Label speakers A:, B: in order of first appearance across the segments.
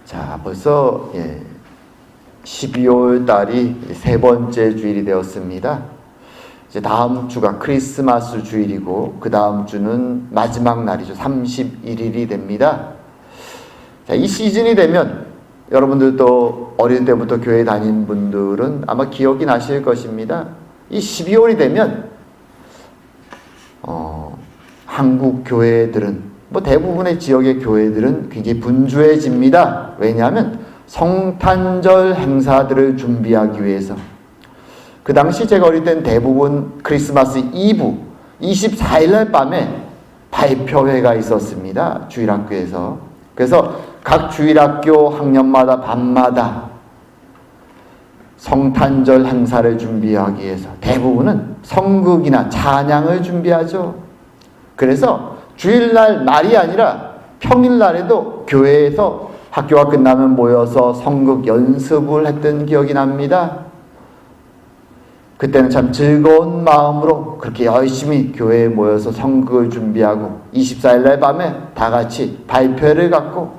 A: 자, 벌써 12월 달이 세 번째 주일이 되었습니다. 이제 다음 주가 크리스마스 주일이고 그 다음 주는 마지막 날이죠. 31일이 됩니다. 자, 이 시즌이 되면 여러분들도 어릴 때부터 교회 다닌 분들은 아마 기억이 나실 것입니다. 이 12월이 되면 한국 교회들은 대부분의 지역의 교회들은 굉장히 분주해집니다. 왜냐하면 성탄절 행사들을 준비하기 위해서. 그 당시 제가 어릴 때는 대부분 크리스마스 이브 24일날 밤에 발표회가 있었습니다. 주일학교에서. 그래서 각 주일학교 학년마다 밤마다 성탄절 행사를 준비하기 위해서 대부분은 성극이나 찬양을 준비하죠. 그래서 주일날 말이 아니라 평일날에도 교회에서 학교가 끝나면 모여서 성극 연습을 했던 기억이 납니다. 그때는 참 즐거운 마음으로 그렇게 열심히 교회에 모여서 성극을 준비하고 24일날 밤에 다 같이 발표를 갖고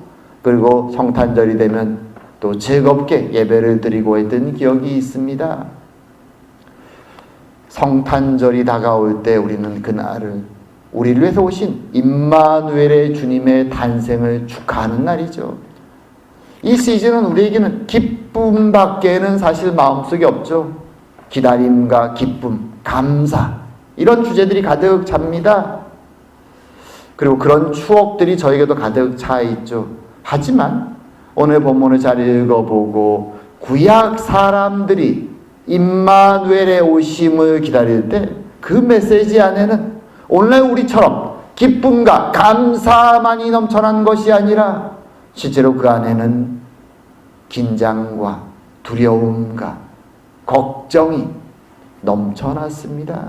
A: 그리고 성탄절이 되면 또 즐겁게 예배를 드리고 했던 기억이 있습니다. 성탄절이 다가올 때 우리는 그날을 우리를 위해서 오신 임마누엘의 주님의 탄생을 축하하는 날이죠. 이 시즌은 우리에게는 기쁨밖에는 사실 마음속에 없죠. 기다림과 기쁨, 감사 이런 주제들이 가득 찹니다. 그리고 그런 추억들이 저에게도 가득 차 있죠. 하지만 오늘 본문을 잘 읽어보고 구약 사람들이 임마누엘의 오심을 기다릴 때 그 메시지 안에는 오늘날 우리처럼 기쁨과 감사만이 넘쳐난 것이 아니라 실제로 그 안에는 긴장과 두려움과 걱정이 넘쳐났습니다.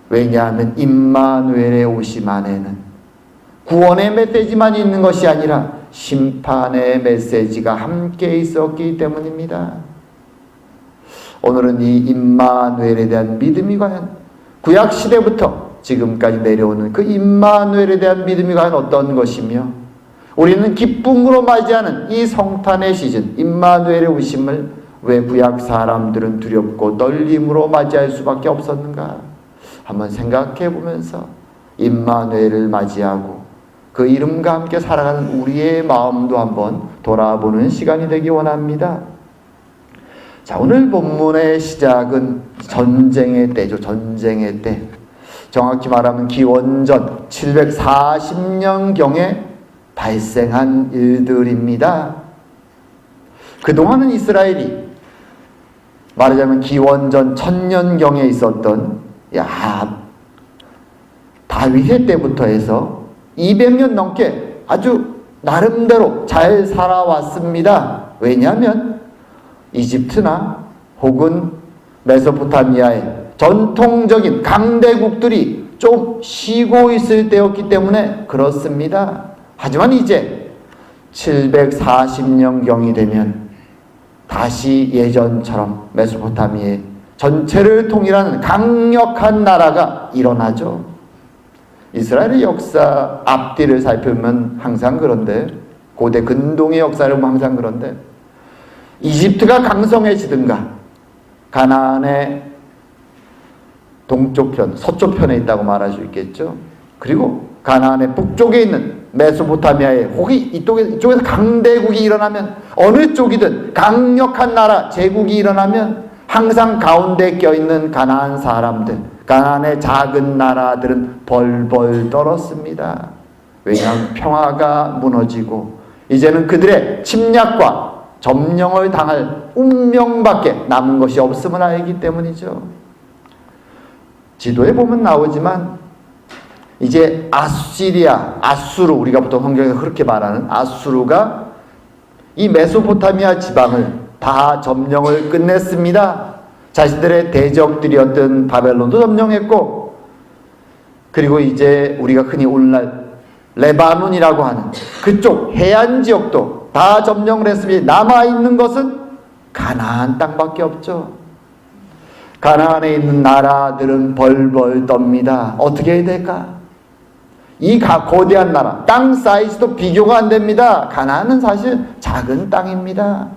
A: 왜냐하면 임마누엘의 오심 안에는 구원의 메시지만 있는 것이 아니라 심판의 메시지가 함께 있었기 때문입니다. 오늘은 이 임마누엘에 대한 믿음이 과연 구약시대부터 지금까지 내려오는 그 임마누엘에 대한 믿음이 과연 어떤 것이며 우리는 기쁨으로 맞이하는 이 성탄의 시즌 임마누엘의 오심을 왜 구약 사람들은 두렵고 떨림으로 맞이할 수밖에 없었는가 한번 생각해 보면서 임마누엘을 맞이하고 그 이름과 함께 살아가는 우리의 마음도 한번 돌아보는 시간이 되기 원합니다. 자, 오늘 본문의 시작은 전쟁의 때죠. 전쟁의 때. 정확히 말하면 기원전 740년경에 발생한 일들입니다. 그동안은 이스라엘이 말하자면 기원전 1000년경에 있었던 다윗의 때부터 해서 200년 넘게 아주 나름대로 잘 살아왔습니다. 왜냐하면 이집트나 혹은 메소포타미아의 전통적인 강대국들이 좀 쉬고 있을 때였기 때문에 그렇습니다. 하지만 이제 740년경이 되면 다시 예전처럼 메소포타미아의 전체를 통일하는 강력한 나라가 일어나죠. 이스라엘의 역사 앞뒤를 살펴보면 항상 그런데 고대 근동의 역사를 보면 항상 그런데 이집트가 강성해지든가 가나안의 동쪽편, 서쪽편에 있다고 말할 수 있겠죠. 그리고 가나안의 북쪽에 있는 메소포타미아의 혹이 이쪽에서 강대국이 일어나면 어느 쪽이든 강력한 나라, 제국이 일어나면 항상 가운데 껴있는 가나안 사람들, 가나안의 작은 나라들은 벌벌 떨었습니다. 왜냐하면 평화가 무너지고 이제는 그들의 침략과 점령을 당할 운명밖에 남은 것이 없음을 알기 때문이죠. 지도에 보면 나오지만 이제 아수르 우리가 보통 성경에서 그렇게 말하는 아수르가 이 메소포타미아 지방을 다 점령을 끝냈습니다. 자신들의 대적들이었던 바벨론도 점령했고 그리고 이제 우리가 흔히 오늘날 레바논이라고 하는 그쪽 해안 지역도 다 점령을 했습니다. 남아있는 것은 가나안 땅밖에 없죠. 가나안에 있는 나라들은 벌벌 떱니다. 어떻게 해야 될까? 이 거대한 나라, 땅 사이즈도 비교가 안 됩니다. 가나안은 사실 작은 땅입니다.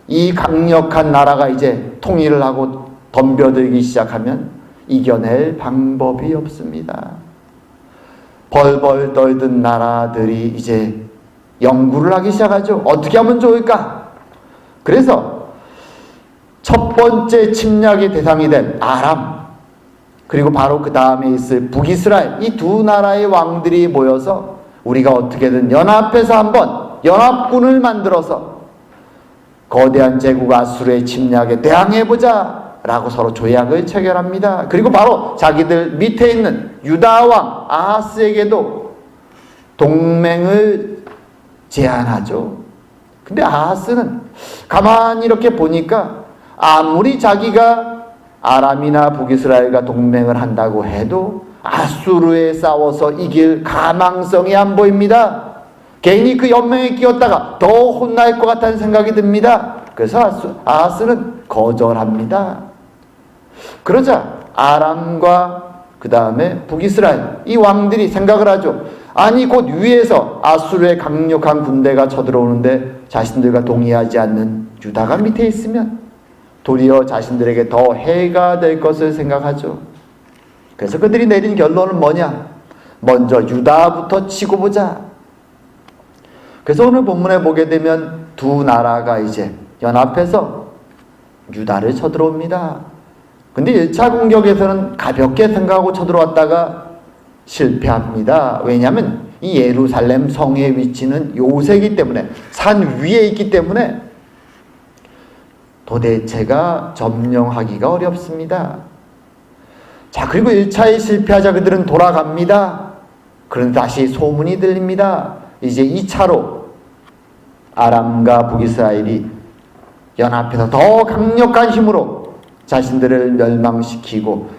A: 이 강력한 나라가 이제 통일을 하고 덤벼들기 시작하면 이겨낼 방법이 없습니다. 벌벌 떨던 나라들이 이제 연구를 하기 시작하죠. 어떻게 하면 좋을까? 그래서 첫 번째 침략의 대상이 된 아람, 그리고 바로 그 다음에 있을 북이스라엘, 이 두 나라의 왕들이 모여서 우리가 어떻게든 연합해서 한번 연합군을 만들어서 거대한 제국 아수르의 침략에 대항해보자 라고 서로 조약을 체결합니다. 그리고 바로 자기들 밑에 있는 유다 왕 아하스에게도 동맹을 제안하죠. 근데 아하스는 가만히 이렇게 보니까 아무리 자기가 아람이나 북이스라엘과 동맹을 한다고 해도 아수르에 싸워서 이길 가망성이 안 보입니다. 괜히 그 연맹에 끼었다가 더 혼날 것 같다는 생각이 듭니다. 그래서 아하스는 거절합니다. 그러자 아람과 그 다음에 북이스라엘 이 왕들이 생각을 하죠. 아니 곧 위에서 아수르의 강력한 군대가 쳐들어오는데 자신들과 동의하지 않는 유다가 밑에 있으면 도리어 자신들에게 더 해가 될 것을 생각하죠. 그래서 그들이 내린 결론은 뭐냐? 먼저 유다부터 치고 보자. 그래서 오늘 본문에 보게 되면 두 나라가 이제 연합해서 유다를 쳐들어옵니다. 근데 1차 공격에서는 가볍게 생각하고 쳐들어왔다가 실패합니다. 왜냐하면 이 예루살렘 성의 위치는 요새이기 때문에, 산 위에 있기 때문에 도대체가 점령하기가 어렵습니다. 자, 그리고 1차에 실패하자 그들은 돌아갑니다. 그런데 다시 소문이 들립니다. 이제 2차로 아람과 북이스라엘이 연합해서 더 강력한 힘으로 자신들을 멸망시키고,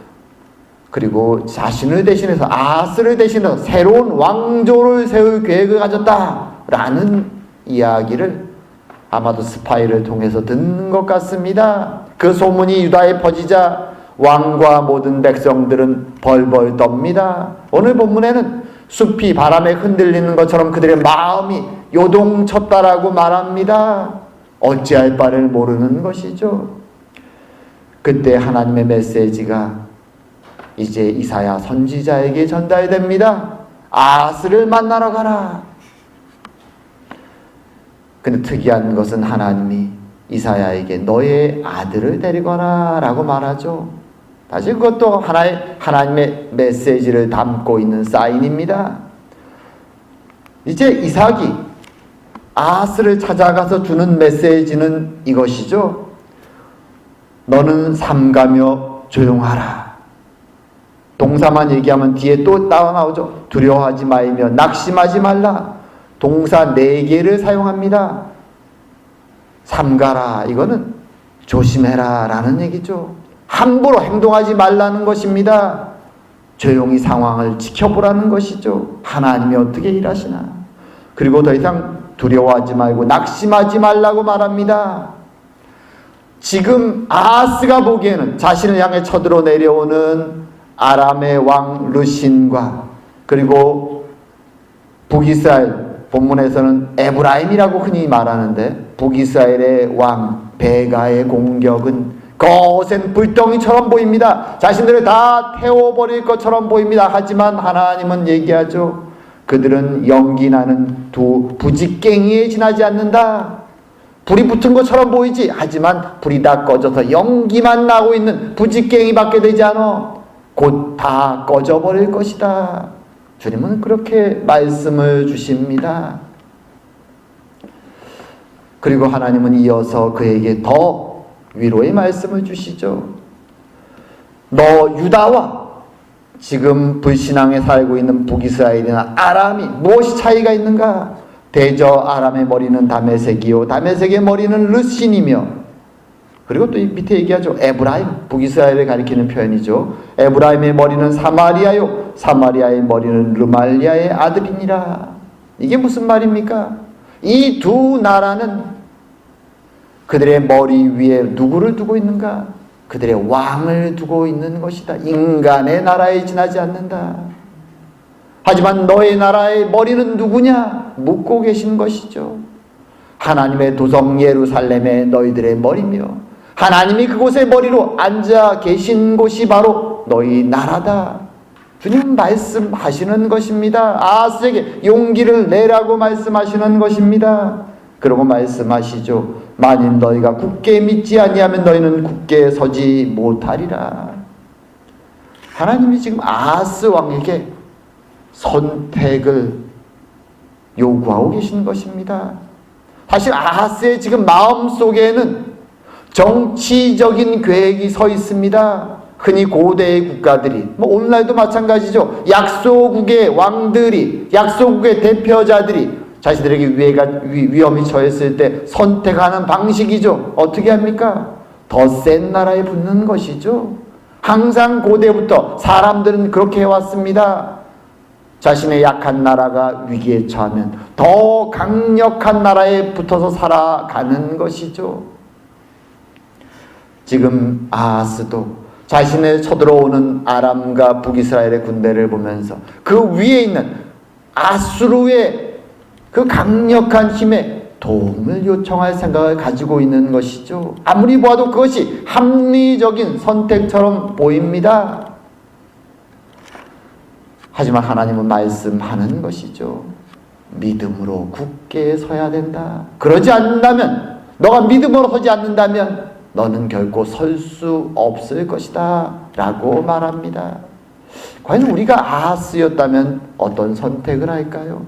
A: 그리고 자신을 대신해서 아하스를 대신해서 새로운 왕조를 세울 계획을 가졌다라는 이야기를 아마도 스파이를 통해서 듣는 것 같습니다. 그 소문이 유다에 퍼지자 왕과 모든 백성들은 벌벌 떱니다. 오늘 본문에는 숲이 바람에 흔들리는 것처럼 그들의 마음이 요동쳤다라고 말합니다. 어찌할 바를 모르는 것이죠. 그때 하나님의 메시지가 이제 이사야 선지자에게 전달됩니다. 아하스를 만나러 가라. 근데 특이한 것은 하나님이 이사야에게 너의 아들을 데리거라 라고 말하죠. 사실 그것도 하나님의 메시지를 담고 있는 사인입니다. 이제 이삭이 아하스를 찾아가서 주는 메시지는 이것이죠. 너는 삼가며 조용하라. 동사만 얘기하면 뒤에 또 따라 나오죠. 두려워하지 말며 낙심하지 말라. 동사 4개를 사용합니다. 삼가라, 이거는 조심해라 라는 얘기죠. 함부로 행동하지 말라는 것입니다. 조용히 상황을 지켜보라는 것이죠. 하나님이 어떻게 일하시나. 그리고 더 이상 두려워하지 말고 낙심하지 말라고 말합니다. 지금 아하스가 보기에는 자신을 향해 쳐들어 내려오는 아람의 왕 르신과 그리고 북이스라엘, 본문에서는 에브라임이라고 흔히 말하는데 북이스라엘의 왕 베가의 공격은 거센 불덩이처럼 보입니다. 자신들을 다 태워버릴 것처럼 보입니다. 하지만 하나님은 얘기하죠. 그들은 연기 나는 두 부직갱이에 지나지 않는다. 불이 붙은 것처럼 보이지, 하지만 불이 다 꺼져서 연기만 나고 있는 부직갱이밖에 되지 않아. 곧 다 꺼져버릴 것이다. 주님은 그렇게 말씀을 주십니다. 그리고 하나님은 이어서 그에게 더 위로의 말씀을 주시죠. 너 유다와 지금 불신앙에 살고 있는 북이스라엘이나 아람이 무엇이 차이가 있는가? 대저 아람의 머리는 다메섹이요 다메섹의 머리는 르신이며, 그리고 또 밑에 얘기하죠. 에브라임, 북이스라엘을 가리키는 표현이죠. 에브라임의 머리는 사마리아요 사마리아의 머리는 르말리아의 아들이니라. 이게 무슨 말입니까? 이 두 나라는 그들의 머리 위에 누구를 두고 있는가? 그들의 왕을 두고 있는 것이다. 인간의 나라에 지나지 않는다. 하지만 너의 나라의 머리는 누구냐? 묻고 계신 것이죠. 하나님의 도성 예루살렘의 너희들의 머리며 하나님이 그곳의 머리로 앉아 계신 곳이 바로 너희 나라다. 주님 말씀하시는 것입니다. 아하스에게 용기를 내라고 말씀하시는 것입니다. 그러고 말씀하시죠. 만일 너희가 굳게 믿지 아니하면 너희는 굳게 서지 못하리라. 하나님이 지금 아하스 왕에게 선택을 요구하고 계신 것입니다. 사실 아하스의 지금 마음속에는 정치적인 계획이 서 있습니다. 흔히 고대의 국가들이, 오늘날도 마찬가지죠. 약소국의 왕들이, 약소국의 대표자들이 자신들에게 위험이 처했을 때 선택하는 방식이죠. 어떻게 합니까? 더 센 나라에 붙는 것이죠. 항상 고대부터 사람들은 그렇게 해왔습니다. 자신의 약한 나라가 위기에 처하면 더 강력한 나라에 붙어서 살아가는 것이죠. 지금 아하스도 자신의 쳐들어오는 아람과 북이스라엘의 군대를 보면서 그 위에 있는 아수르의 그 강력한 힘에 도움을 요청할 생각을 가지고 있는 것이죠. 아무리 보아도 그것이 합리적인 선택처럼 보입니다. 하지만 하나님은 말씀하는 것이죠. 믿음으로 굳게 서야 된다. 그러지 않는다면, 너가 믿음으로 서지 않는다면 너는 결코 설 수 없을 것이다 라고 말합니다. 과연 우리가 아하스였다면 어떤 선택을 할까요?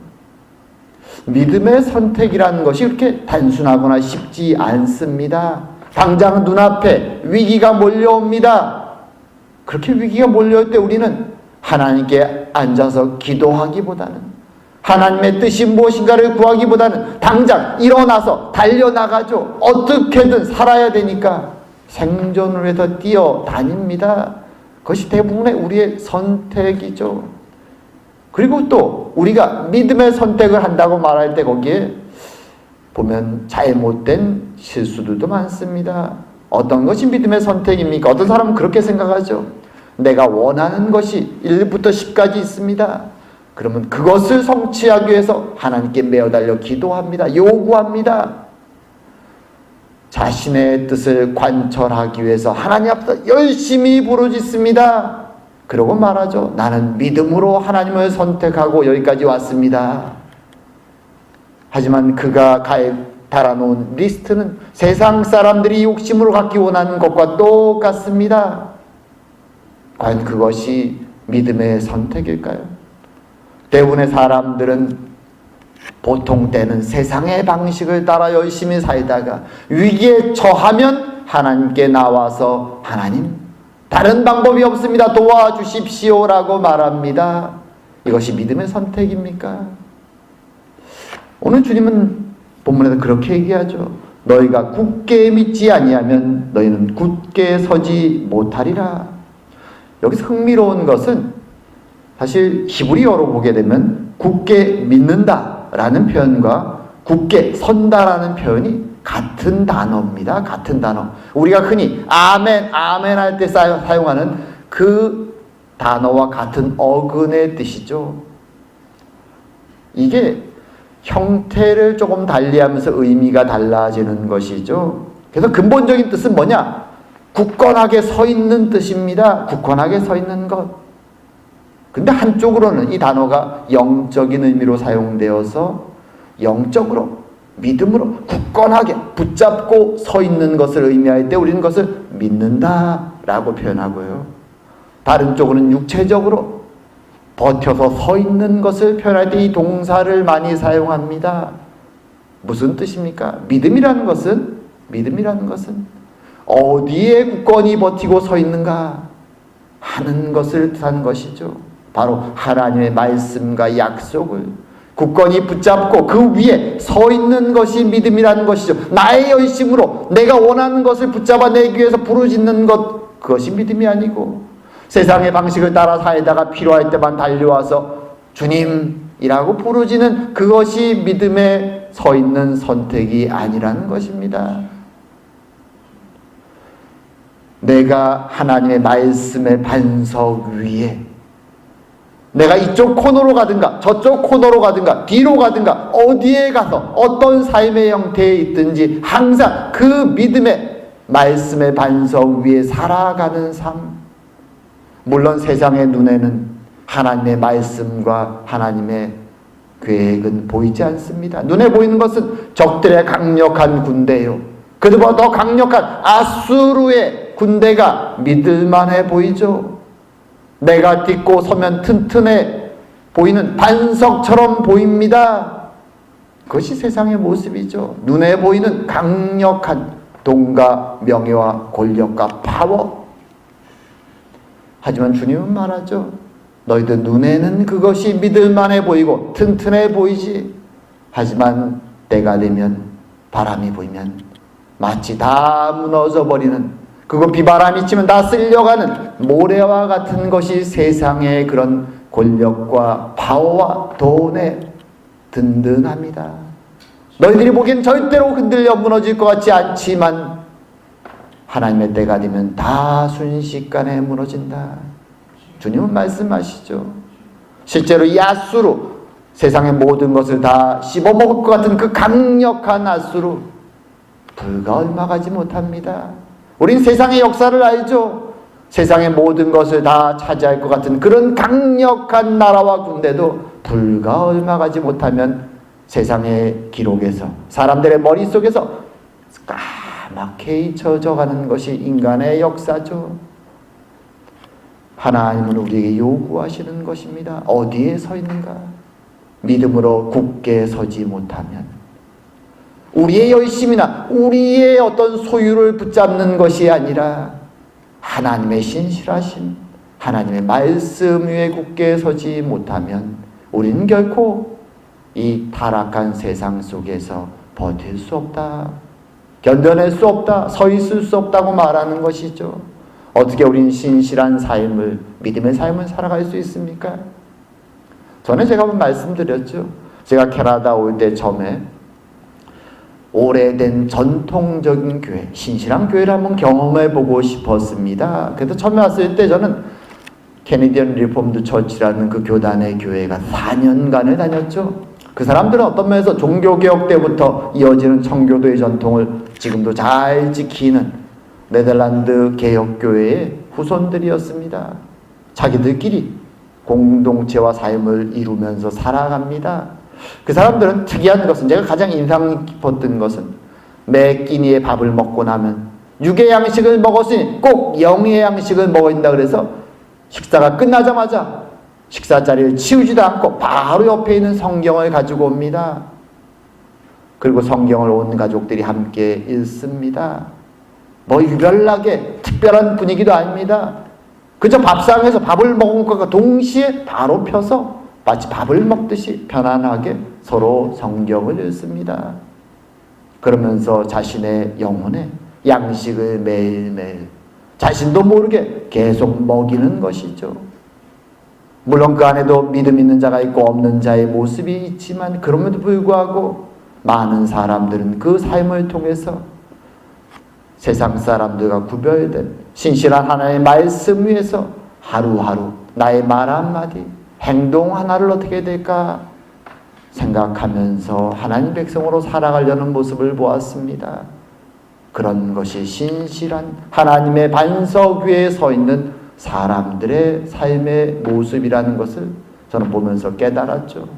A: 믿음의 선택이라는 것이 그렇게 단순하거나 쉽지 않습니다. 당장 눈앞에 위기가 몰려옵니다. 그렇게 위기가 몰려올 때 우리는 하나님께 앉아서 기도하기보다는, 하나님의 뜻이 무엇인가를 구하기보다는 당장 일어나서 달려나가죠. 어떻게든 살아야 되니까 생존을 위해서 뛰어다닙니다. 그것이 대부분의 우리의 선택이죠. 그리고 또 우리가 믿음의 선택을 한다고 말할 때 거기에 보면 잘못된 실수들도 많습니다. 어떤 것이 믿음의 선택입니까? 어떤 사람은 그렇게 생각하죠. 내가 원하는 것이 1부터 10까지 있습니다. 그러면 그것을 성취하기 위해서 하나님께 매어달려 기도합니다. 요구합니다. 자신의 뜻을 관철하기 위해서 하나님 앞에서 열심히 부르짖습니다. 그러고 말하죠. 나는 믿음으로 하나님을 선택하고 여기까지 왔습니다. 하지만 그가 달아놓은 리스트는 세상 사람들이 욕심으로 갖기 원하는 것과 똑같습니다. 과연 그것이 믿음의 선택일까요? 대부분의 사람들은 보통 때는 세상의 방식을 따라 열심히 살다가 위기에 처하면 하나님께 나와서 하나님, 다른 방법이 없습니다. 도와주십시오라고 말합니다. 이것이 믿음의 선택입니까? 오늘 주님은 본문에서 그렇게 얘기하죠. 너희가 굳게 믿지 아니하면 너희는 굳게 서지 못하리라. 여기서 흥미로운 것은 사실 히브리어로 보게 되면 굳게 믿는다라는 표현과 굳게 선다라는 표현이 같은 단어입니다. 같은 단어. 우리가 흔히 아멘, 아멘 할 때 사용하는 그 단어와 같은 어근의 뜻이죠. 이게 형태를 조금 달리하면서 의미가 달라지는 것이죠. 그래서 근본적인 뜻은 뭐냐? 굳건하게 서 있는 뜻입니다. 굳건하게 서 있는 것. 근데 한쪽으로는 이 단어가 영적인 의미로 사용되어서 영적으로, 믿음으로 굳건하게 붙잡고 서 있는 것을 의미할 때 우리는 그것을 믿는다라고 표현하고요. 다른 쪽으로는 육체적으로 버텨서 서 있는 것을 표현할 때 이 동사를 많이 사용합니다. 무슨 뜻입니까? 믿음이라는 것은 어디에 굳건히 버티고 서 있는가 하는 것을 뜻하는 것이죠. 바로 하나님의 말씀과 약속을 굳건히 붙잡고 그 위에 서 있는 것이 믿음이라는 것이죠. 나의 열심으로 내가 원하는 것을 붙잡아내기 위해서 부르짖는 것, 그것이 믿음이 아니고 세상의 방식을 따라 살다가 필요할 때만 달려와서 주님이라고 부르짖는 그것이 믿음에 서 있는 선택이 아니라는 것입니다. 내가 하나님의 말씀의 반석 위에 내가 이쪽 코너로 가든가 저쪽 코너로 가든가 뒤로 가든가 어디에 가서 어떤 삶의 형태에 있든지 항상 그 믿음의 말씀의 반석 위에 살아가는 삶. 물론 세상의 눈에는 하나님의 말씀과 하나님의 계획은 보이지 않습니다. 눈에 보이는 것은 적들의 강력한 군대요, 그들보다 더 강력한 아수르의 군대가 믿을만해 보이죠. 내가 딛고 서면 튼튼해 보이는 반석처럼 보입니다. 그것이 세상의 모습이죠. 눈에 보이는 강력한 돈과 명예와 권력과 파워. 하지만 주님은 말하죠. 너희들 눈에는 그것이 믿을만해 보이고 튼튼해 보이지. 하지만 때가 되면, 바람이 불면 마치 다 무너져 버리는, 그거 비바람이 치면 다 쓸려가는 모래와 같은 것이 세상의 그런 권력과 파워와 돈의 든든함이다. 너희들이 보기엔 절대로 흔들려 무너질 것 같지 않지만 하나님의 때가 되면 다 순식간에 무너진다. 주님은 말씀하시죠. 실제로 이 아수르, 세상의 모든 것을 다 씹어먹을 것 같은 그 강력한 아수르, 불과 얼마 가지 못합니다. 우린 세상의 역사를 알죠. 세상의 모든 것을 다 차지할 것 같은 그런 강력한 나라와 군대도 불과 얼마 가지 못하면 세상의 기록에서, 사람들의 머릿속에서 까맣게 잊혀져가는 것이 인간의 역사죠. 하나님은 우리에게 요구하시는 것입니다. 어디에 서 있는가? 믿음으로 굳게 서지 못하면 우리의 열심이나 우리의 어떤 소유를 붙잡는 것이 아니라 하나님의 신실하심, 하나님의 말씀 위에 굳게 서지 못하면 우리는 결코 이 타락한 세상 속에서 버틸 수 없다, 견뎌낼 수 없다, 서 있을 수 없다고 말하는 것이죠. 어떻게 우리는 신실한 삶을, 믿음의 삶을 살아갈 수 있습니까? 전에 제가 한번 말씀드렸죠. 제가 캐나다 올 때 처음에 오래된 전통적인 교회, 신실한 교회를 한번 경험해 보고 싶었습니다. 그래서 처음에 왔을 때 저는 캐네디언 리폼드 처치라는 그 교단의 교회가 4년간을 다녔죠. 그 사람들은 어떤 면에서 종교개혁 때부터 이어지는 청교도의 전통을 지금도 잘 지키는 네덜란드 개혁교회의 후손들이었습니다. 자기들끼리 공동체와 삶을 이루면서 살아갑니다. 그 사람들은 특이한 것은, 제가 가장 인상 깊었던 것은 매 끼니에 밥을 먹고 나면 육의 양식을 먹었으니 꼭 영의 양식을 먹어야 된다 그래서 식사가 끝나자마자 식사 자리를 치우지도 않고 바로 옆에 있는 성경을 가지고 옵니다. 그리고 성경을 온 가족들이 함께 읽습니다. 뭐 유별나게 특별한 분위기도 아닙니다. 그저 밥상에서 밥을 먹은 것과 동시에 바로 펴서 마치 밥을 먹듯이 편안하게 서로 성경을 읽습니다. 그러면서 자신의 영혼에 양식을 매일매일 자신도 모르게 계속 먹이는 것이죠. 물론 그 안에도 믿음 있는 자가 있고 없는 자의 모습이 있지만 그럼에도 불구하고 많은 사람들은 그 삶을 통해서 세상 사람들과 구별된 신실한 하나님의 말씀 위에서 하루하루 나의 말 한마디, 행동 하나를 어떻게 될까 생각하면서 하나님 백성으로 살아가려는 모습을 보았습니다. 그런 것이 신실한 하나님의 반석 위에 서 있는 사람들의 삶의 모습이라는 것을 저는 보면서 깨달았죠.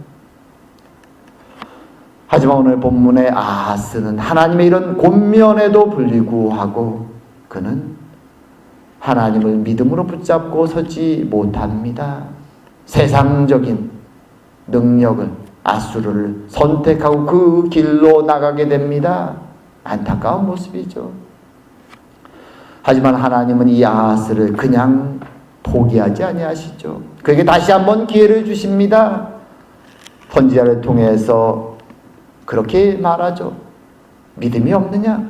A: 하지만 오늘 본문의 아하스는 하나님의 이런 권면에도 불구하고 그는 하나님을 믿음으로 붙잡고 서지 못합니다. 세상적인 능력을, 아수르를 선택하고 그 길로 나가게 됩니다. 안타까운 모습이죠. 하지만 하나님은 이 아하스를 그냥 포기하지 아니하시죠. 그에게 다시 한번 기회를 주십니다. 선지자를 통해서 그렇게 말하죠. 믿음이 없느냐?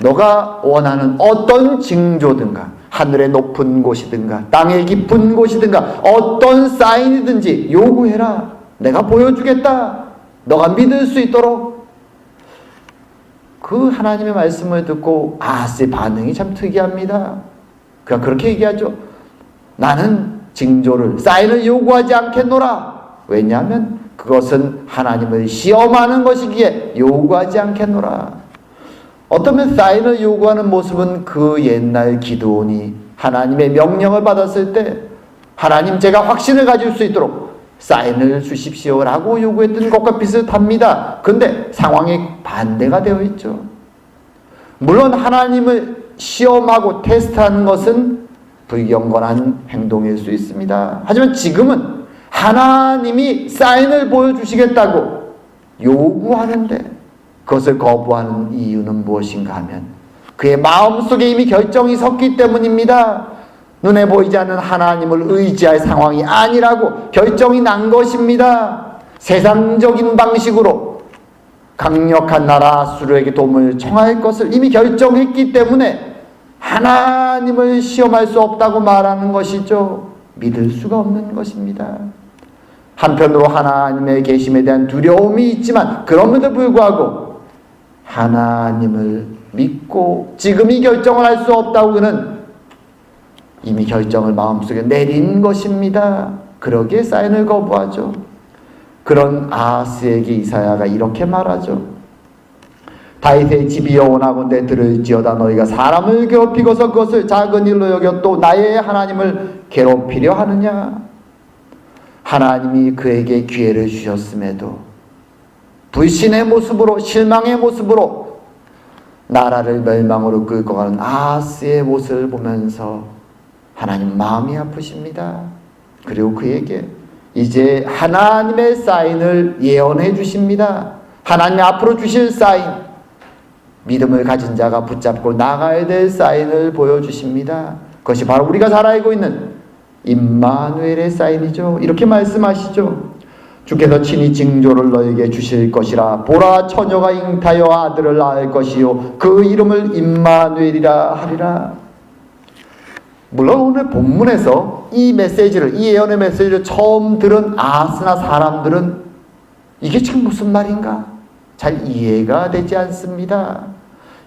A: 너가 원하는 어떤 징조든가, 하늘의 높은 곳이든가 땅의 깊은 곳이든가 어떤 사인이든지 요구해라. 내가 보여주겠다. 너가 믿을 수 있도록. 그 하나님의 말씀을 듣고 아하스의 반응이 참 특이합니다. 그가 그렇게 얘기하죠. 나는 징조를, 사인을 요구하지 않겠노라. 왜냐하면 그것은 하나님을 시험하는 것이기에 요구하지 않겠노라. 어쩌면 사인을 요구하는 모습은 그 옛날 기드온이 하나님의 명령을 받았을 때 하나님, 제가 확신을 가질 수 있도록 사인을 주십시오라고 요구했던 것과 비슷합니다. 그런데 상황이 반대가 되어 있죠. 물론 하나님을 시험하고 테스트하는 것은 불경건한 행동일 수 있습니다. 하지만 지금은 하나님이 사인을 보여주시겠다고 요구하는데 그것을 거부하는 이유는 무엇인가 하면 그의 마음속에 이미 결정이 섰기 때문입니다. 눈에 보이지 않는 하나님을 의지할 상황이 아니라고 결정이 난 것입니다. 세상적인 방식으로 강력한 나라 아수르에게 도움을 청할 것을 이미 결정했기 때문에 하나님을 시험할 수 없다고 말하는 것이죠. 믿을 수가 없는 것입니다. 한편으로 하나님의 계심에 대한 두려움이 있지만 그럼에도 불구하고 하나님을 믿고 지금 이 결정을 할 수 없다고 그는 이미 결정을 마음속에 내린 것입니다. 그러기에 사인을 거부하죠. 그런 아하스에게 이사야가 이렇게 말하죠. 다윗의 집이 영원하건대 들을지어다. 너희가 사람을 괴롭히고서 그것을 작은 일로 여겨 또 나의 하나님을 괴롭히려 하느냐. 하나님이 그에게 기회를 주셨음에도 불신의 모습으로, 실망의 모습으로 나라를 멸망으로 끌고 가는 아하스의 모습을 보면서 하나님 마음이 아프십니다. 그리고 그에게 이제 하나님의 사인을 예언해 주십니다. 하나님이 앞으로 주실 사인, 믿음을 가진 자가 붙잡고 나가야 될 사인을 보여주십니다. 그것이 바로 우리가 잘 알고 있는 임마누엘의 사인이죠. 이렇게 말씀하시죠. 주께서 친히 징조를 너에게 주실 것이라. 보라, 처녀가 잉타여 아들을 낳을 것이요 그 이름을 임마누엘이라 하리라. 물론 오늘 본문에서 이 메시지를, 이 예언의 메시지를 처음 들은 아하스나 사람들은 이게 참 무슨 말인가? 잘 이해가 되지 않습니다.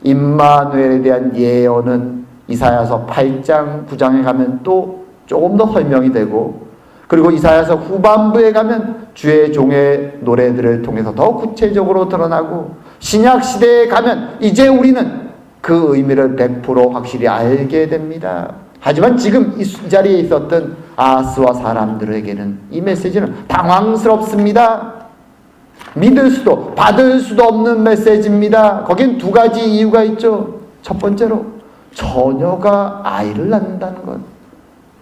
A: 임마누엘에 대한 예언은 이사야서 8장, 9장에 가면 또 조금 더 설명이 되고, 그리고 이사야서 후반부에 가면 주의 종의 노래들을 통해서 더 구체적으로 드러나고, 신약시대에 가면 이제 우리는 그 의미를 100% 확실히 알게 됩니다. 하지만 지금 이 자리에 있었던 아하스와 사람들에게는 이 메시지는 당황스럽습니다. 믿을 수도 받을 수도 없는 메시지입니다. 거긴 두 가지 이유가 있죠. 첫 번째로 처녀가 아이를 낳는다는 것,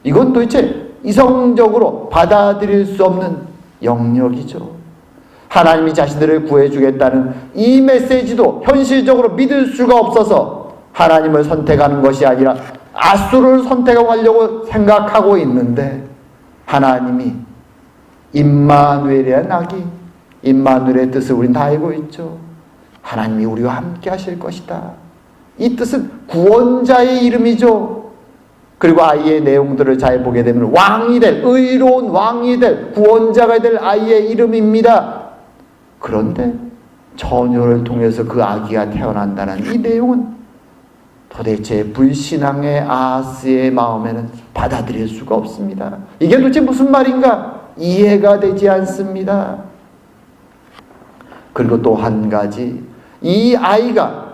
A: 이건 도대체 이성적으로 받아들일 수 없는 영역이죠. 하나님이 자신들을 구해주겠다는 이 메시지도 현실적으로 믿을 수가 없어서 하나님을 선택하는 것이 아니라 아수르를 선택하고 가려고 생각하고 있는데, 하나님이 임마누엘의 아기, 임마누엘의 뜻을 우리는 다 알고 있죠. 하나님이 우리와 함께 하실 것이다. 이 뜻은 구원자의 이름이죠. 그리고 아이의 내용들을 잘 보게 되면 왕이 될, 의로운 왕이 될, 구원자가 될 아이의 이름입니다. 그런데 처녀를 통해서 그 아기가 태어난다는 이 내용은 도대체 불신앙의 아하스의 마음에는 받아들일 수가 없습니다. 이게 도대체 무슨 말인가? 이해가 되지 않습니다. 그리고 또 한 가지, 이 아이가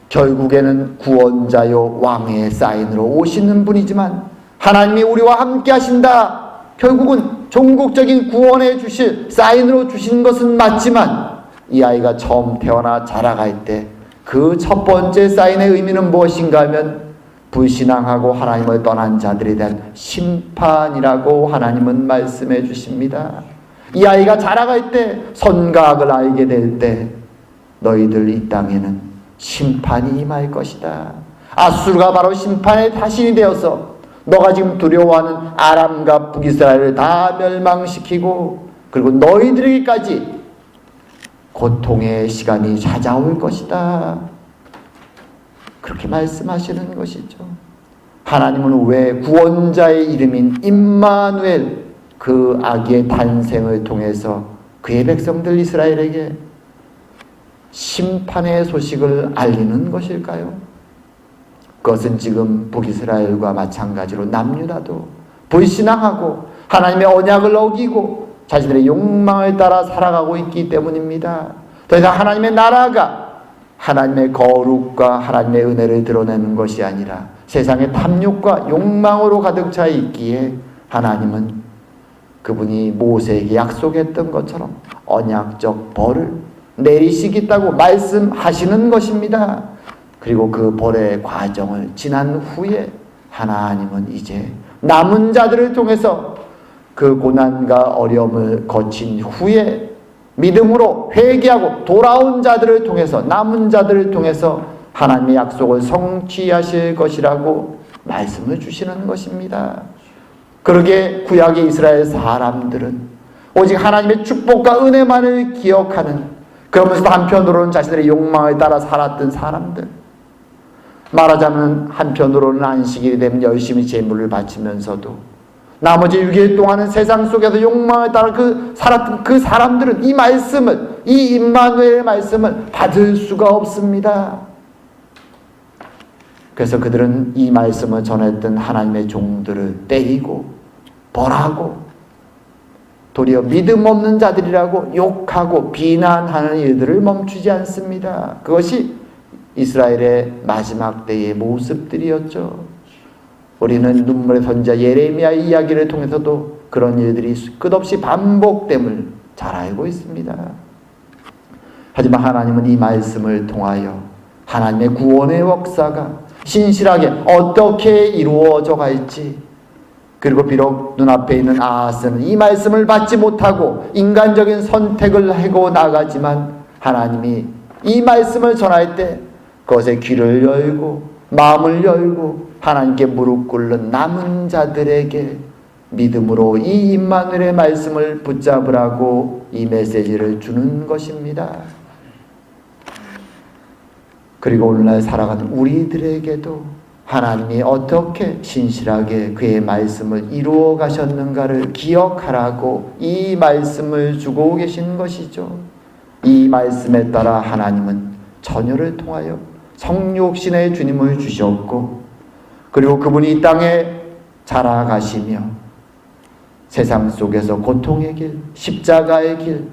A: 결국에는 구원자요 왕의 사인으로 오시는 분이지만 하나님이 우리와 함께 하신다, 결국은 종국적인 구원해 주실 사인으로 주신 것은 맞지만 이 아이가 처음 태어나 자라갈 때 그 첫 번째 사인의 의미는 무엇인가 하면 불신앙하고 하나님을 떠난 자들에 대한 심판이라고 하나님은 말씀해 주십니다. 이 아이가 자라갈 때, 선과 악을 알게 될 때 너희들 이 땅에는 심판이 임할 것이다. 아수르가 바로 심판의 타신이 되어서 너가 지금 두려워하는 아람과 북이스라엘을 다 멸망시키고, 그리고 너희들에게까지 고통의 시간이 찾아올 것이다. 그렇게 말씀하시는 것이죠. 하나님은 왜 구원자의 이름인 임마누엘, 그 아기의 탄생을 통해서 그의 백성들 이스라엘에게 심판의 소식을 알리는 것일까요? 그것은 지금 북이스라엘과 마찬가지로 남유다도 불신앙하고 하나님의 언약을 어기고 자신들의 욕망을 따라 살아가고 있기 때문입니다. 더 이상 하나님의 나라가 하나님의 거룩과 하나님의 은혜를 드러내는 것이 아니라 세상의 탐욕과 욕망으로 가득 차 있기에 하나님은 그분이 모세에게 약속했던 것처럼 언약적 벌을 내리시겠다고 말씀하시는 것입니다. 그리고 그 벌의 과정을 지난 후에 하나님은 이제 남은 자들을 통해서 그 고난과 어려움을 거친 후에 믿음으로 회개하고 돌아온 자들을 통해서 남은 자들을 통해서 하나님의 약속을 성취하실 것이라고 말씀을 주시는 것입니다. 그러게 구약의 이스라엘 사람들은 오직 하나님의 축복과 은혜만을 기억하는, 그러면서도 한편으로는 자신들의 욕망을 따라 살았던 사람들, 말하자면 한편으로는 안식일이 되면 열심히 제물을 바치면서도 나머지 6일 동안은 세상 속에서 욕망을 따라 살았던 그 사람들은 이 말씀을, 이 임마누엘의 말씀을 받을 수가 없습니다. 그래서 그들은 이 말씀을 전했던 하나님의 종들을 때리고 벌하고 도리어 믿음 없는 자들이라고 욕하고 비난하는 일들을 멈추지 않습니다. 그것이 이스라엘의 마지막 때의 모습들이었죠. 우리는 눈물의 선지자 예레미야의 이야기를 통해서도 그런 일들이 끝없이 반복됨을 잘 알고 있습니다. 하지만 하나님은 이 말씀을 통하여 하나님의 구원의 역사가 신실하게 어떻게 이루어져 갈지, 그리고 비록 눈앞에 있는 아하스는 이 말씀을 받지 못하고 인간적인 선택을 하고 나가지만 하나님이 이 말씀을 전할 때 그것에 귀를 열고 마음을 열고 하나님께 무릎 꿇는 남은 자들에게 믿음으로 이 임마누엘의 말씀을 붙잡으라고 이 메시지를 주는 것입니다. 그리고 오늘날 살아가는 우리들에게도 하나님이 어떻게 신실하게 그의 말씀을 이루어 가셨는가를 기억하라고 이 말씀을 주고 계신 것이죠. 이 말씀에 따라 하나님은 처녀를 통하여 성육신의 주님을 주셨고, 그리고 그분이 이 땅에 자라가시며 세상 속에서 고통의 길, 십자가의 길,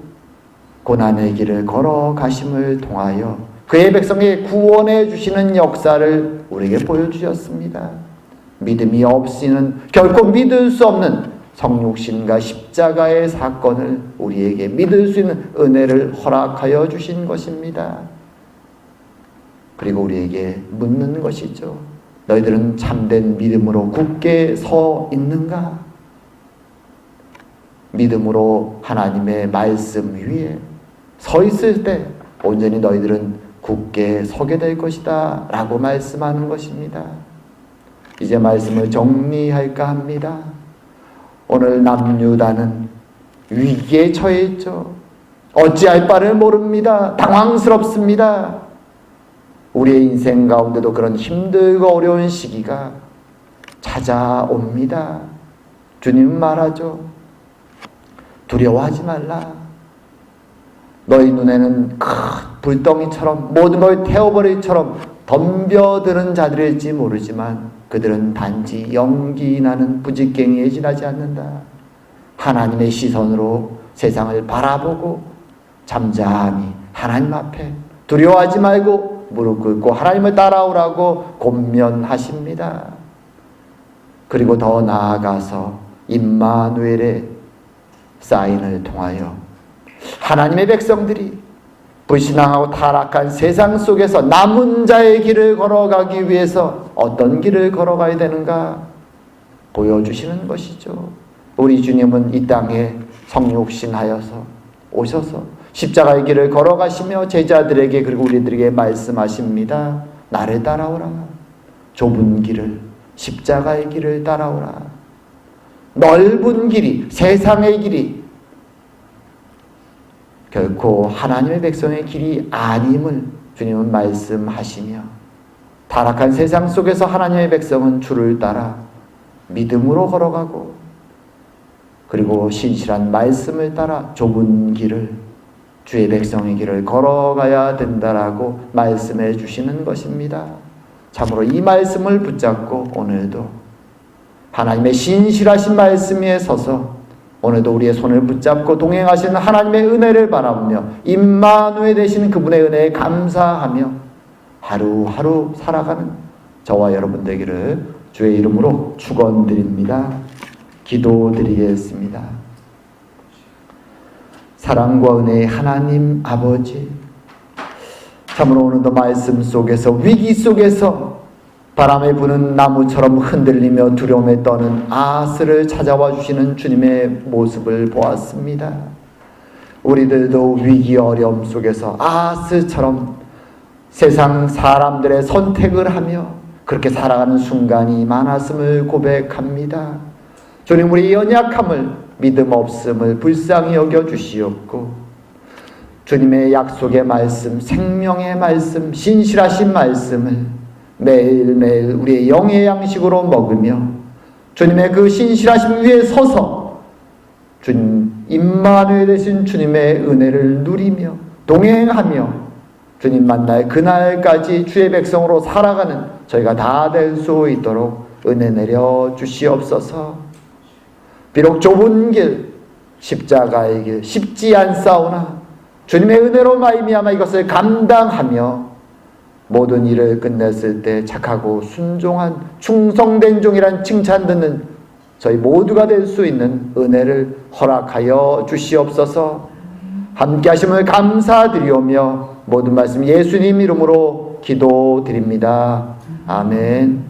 A: 고난의 길을 걸어가심을 통하여 그의 백성에게 구원해 주시는 역사를 우리에게 보여주셨습니다. 믿음이 없이는 결코 믿을 수 없는 성육신과 십자가의 사건을 우리에게 믿을 수 있는 은혜를 허락하여 주신 것입니다. 그리고 우리에게 묻는 것이죠. 너희들은 참된 믿음으로 굳게 서 있는가? 믿음으로 하나님의 말씀 위에 서 있을 때 온전히 너희들은 굳게 서게 될 것이다 라고 말씀하는 것입니다. 이제 말씀을 정리할까 합니다. 오늘 남유다는 위기에 처해 있죠. 어찌할 바를 모릅니다. 당황스럽습니다. 우리의 인생 가운데도 그런 힘들고 어려운 시기가 찾아옵니다. 주님은 말하죠. 두려워하지 말라. 너희 눈에는 큰 불덩이처럼 모든 걸 태워버릴처럼 덤벼드는 자들일지 모르지만 그들은 단지 연기나는 부직갱이에 지나지 않는다. 하나님의 시선으로 세상을 바라보고 잠잠히 하나님 앞에 두려워하지 말고 무릎 꿇고 하나님을 따라오라고 권면하십니다. 그리고 더 나아가서 임마누엘의 사인을 통하여 하나님의 백성들이 불신앙하고 타락한 세상 속에서 남은 자의 길을 걸어가기 위해서 어떤 길을 걸어가야 되는가 보여주시는 것이죠. 우리 주님은 이 땅에 성육신하여서 오셔서 십자가의 길을 걸어가시며 제자들에게 그리고 우리들에게 말씀하십니다. 나를 따라오라. 좁은 길을, 십자가의 길을 따라오라. 넓은 길이, 세상의 길이 결코 하나님의 백성의 길이 아님을 주님은 말씀하시며, 타락한 세상 속에서 하나님의 백성은 주를 따라 믿음으로 걸어가고 그리고 신실한 말씀을 따라 좁은 길을, 주의 백성의 길을 걸어가야 된다라고 말씀해 주시는 것입니다. 참으로 이 말씀을 붙잡고 오늘도 하나님의 신실하신 말씀 위에 서서 오늘도 우리의 손을 붙잡고 동행하시는 하나님의 은혜를 바라보며 임마누엘 되신 그분의 은혜에 감사하며 하루하루 살아가는 저와 여러분 되기를 주의 이름으로 축원드립니다. 기도드리겠습니다. 사랑과 은혜의 하나님 아버지, 참으로 오늘도 말씀 속에서 위기 속에서 바람에 부는 나무처럼 흔들리며 두려움에 떠는 아스를 찾아와 주시는 주님의 모습을 보았습니다. 우리들도 위기 어려움 속에서 아스처럼 세상 사람들의 선택을 하며 그렇게 살아가는 순간이 많았음을 고백합니다. 주님, 우리 연약함을, 믿음 없음을 불쌍히 여겨 주시옵고 주님의 약속의 말씀, 생명의 말씀, 신실하신 말씀을 매일매일 우리의 영의 양식으로 먹으며 주님의 그 신실하심 위에 서서 주님 임마누엘 되신 주님의 은혜를 누리며 동행하며 주님 만날 그날까지 주의 백성으로 살아가는 저희가 다 될 수 있도록 은혜 내려 주시옵소서. 비록 좁은 길, 십자가의 길 쉽지 않사오나 주님의 은혜로 말미암아 이것을 감당하며 모든 일을 끝냈을 때 착하고 순종한 충성된 종이란 칭찬 듣는 저희 모두가 될 수 있는 은혜를 허락하여 주시옵소서. 함께 하심을 감사드리오며 모든 말씀 예수님 이름으로 기도드립니다. 아멘.